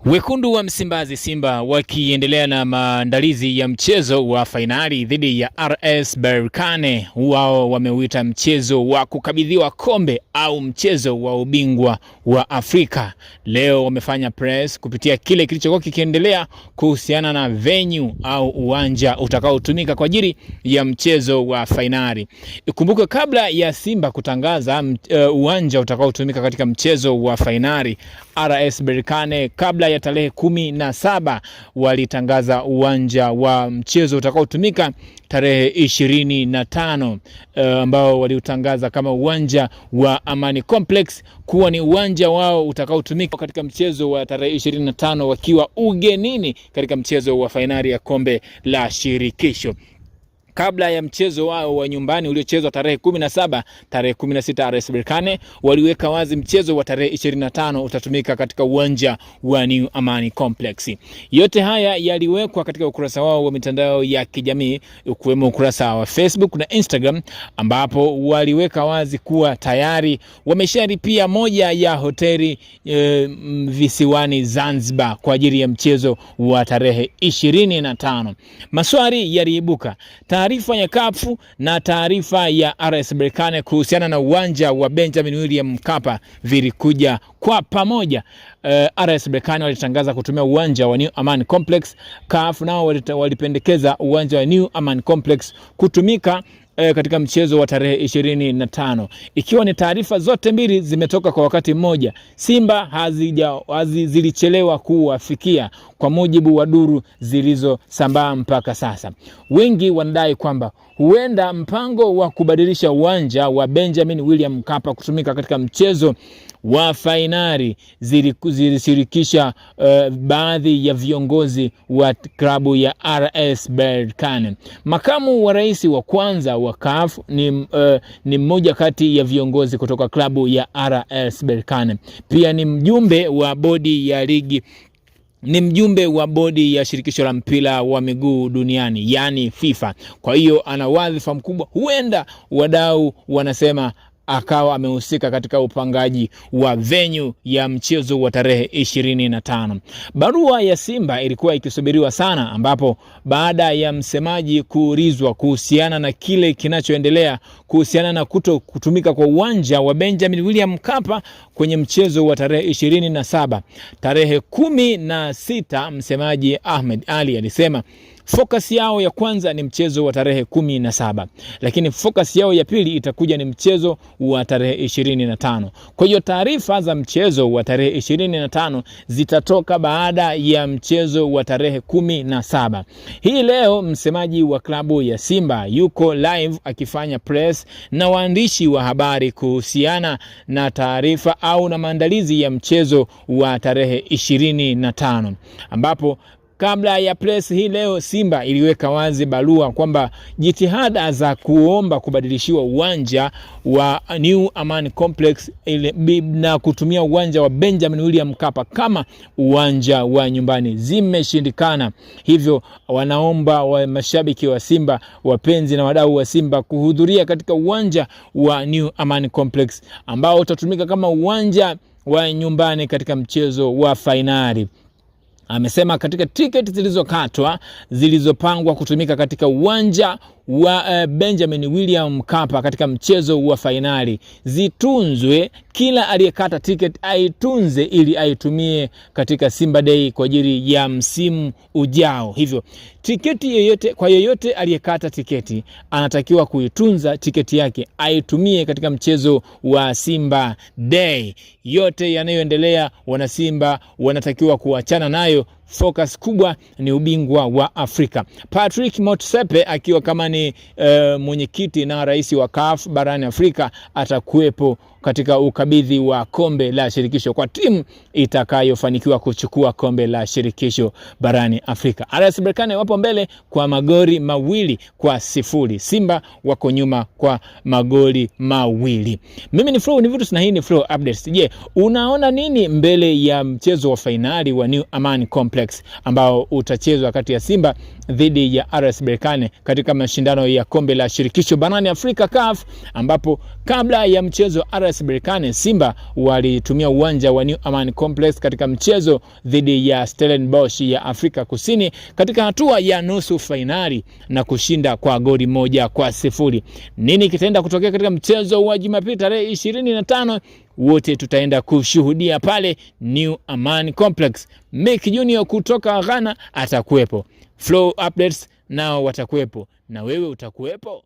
Wekundu wa Msimbazi Simba wakiendelea na maandalizi ya mchezo wa fainali dhidi ya RS Berkane. Wao wameuita mchezo wa kukabidhiwa kombe au mchezo wa ubingwa wa Afrika. Leo wamefanya press kupitia kile kilichokuwa kikiendelea kuhusiana na venue au uwanja utakaotumika kwa ajili ya mchezo wa fainali. Ikumbuke kabla ya Simba kutangaza uwanja utakaotumika katika mchezo wa fainali, RS Berkane kabla ya tarehe 17 walitangaza uwanja wa mchezo utakaotumika tarehe 25 ambao waliutangaza kama uwanja wa Amani Complex kuwa ni uwanja wao utakaotumika katika mchezo wa tarehe 25 wakiwa ugenini katika mchezo wa fainali ya kombe la shirikisho. Kabla ya mchezo wao wa nyumbani uliochezwa tarehe 17, tarehe 16 RS Berkane waliweka wazi mchezo wa tarehe 25 utatumika katika uwanja wa New Amani Complex. Yote haya yaliwekwa katika ukurasa wao wa mitandao ya kijamii, ukiwemo ukurasa wa Facebook na Instagram, ambapo waliweka wazi kuwa tayari wameshalipia moja ya hoteli visiwani Zanzibar kwa ajili ya mchezo wa tarehe 25. Maswali yaliibuka. Taarifa ya kafu na taarifa ya RS Berkane kuhusiana na uwanja wa Benjamin William Mkapa vilikuja kwa pamoja. RS Berkane walitangaza kutumia uwanja wa New Aman Complex. CAF nao walipendekeza uwanja wa New Aman Complex kutumika katika mchezo wa tarehe 25. Ikiwa ni taarifa zote mbili zimetoka kwa wakati mmoja, Simba zilichelewa kuwafikia kwa mujibu wa duru zilizosambaa mpaka sasa. Wengi wanadai kwamba huenda mpango wa kubadilisha uwanja wa Benjamin William Mkapa kutumika katika mchezo wa fainali zilishirikisha baadhi ya viongozi wa klabu ya RS Berkane. Makamu wa rais wa kwanza wa CAF ni mmoja kati ya viongozi kutoka klabu ya RS Berkane. Pia ni mjumbe wa bodi ya ligi, ni mjumbe wa bodi ya shirikisho la mpira wa miguu duniani, yani FIFA. Kwa hiyo ana wadhifa mkubwa. Huenda wadau wanasema akawa amehusika katika upangaji wa venue ya mchezo wa tarehe 25. Barua ya Simba ilikuwa ikisubiriwa sana, ambapo baada ya msemaji kuulizwa kuhusiana na kile kinachoendelea kuhusiana na kutumika kwa uwanja wa Benjamin William Mkapa kwenye mchezo wa tarehe 27, tarehe 16, msemaji Ahmed Ali alisema focus yao ya kwanza ni mchezo wa tarehe 17, lakini focus yao ya pili itakuja ni mchezo wa tarehe 25. Kwa hiyo taarifa za mchezo wa tarehe 25 zitatoka baada ya mchezo wa tarehe 17. Hii leo msemaji wa klabu ya Simba yuko live akifanya press na waandishi wa habari kuhusiana na taarifa au na maandalizi ya mchezo wa tarehe 25, ambapo kabla ya press hii leo Simba iliweka wazi barua kwamba jitihada za kuomba kubadilishiwa uwanja wa New Aman Complex na kutumia uwanja wa Benjamin William Mkapa kama uwanja wa nyumbani zimeshindikana. Hivyo wanaomba wa mashabiki wa Simba, wapenzi na wadau wa Simba kuhudhuria katika uwanja wa New Aman Complex ambao utatumika kama uwanja wa nyumbani katika mchezo wa fainali. Amesema katika tiketi zilizokatwa zilizopangwa kutumika katika uwanja wa Benjamin William Mkapa katika mchezo wa fainali zitunzwe, kila aliyekata tiketi aitunze ili aitumie katika Simba Day kwa ajili ya msimu ujao. Hivyo tiketi yoyote, kwa yoyote aliyekata tiketi anatakiwa kuitunza tiketi yake aitumie katika mchezo wa Simba Day. Yote yanayoendelea wana Simba wanatakiwa kuachana nayo. Focus kubwa ni ubingwa wa Afrika. Patrick Motsepe akiwa kama ni mwenyekiti na rais wa CAF barani Afrika atakuwepo katika ukabidhi wa kombe la shirikisho kwa timu itakayofanikiwa kuchukua kombe la shirikisho barani Afrika. RS Berkane wapo mbele kwa magoli 2-0. Simba wako nyuma kwa magoli 2. Mimi ni Flow Nivutus na hii ni Flow Updates. Je, unaona nini mbele ya mchezo wa fainali wa New Aman Complex ambao utachezwa kati ya Simba dhidi ya RS Berkane katika mashindano ya kombe la shirikisho barani Afrika CAF, ambapo kabla ya mchezo RS RS Berkane, Simba walitumia uwanja wa New Amaan Complex katika mchezo dhidi ya Stellenbosch ya Afrika Kusini katika hatua ya nusu fainali na kushinda kwa goli 1-0. Nini kitaenda kutokea katika mchezo wa Jumapili tarehe 25? Wote tutaenda kushuhudia pale New Amaan Complex. Mike Junior kutoka Ghana atakuwepo. Flow Updates nao watakuwepo, na wewe utakuwepo.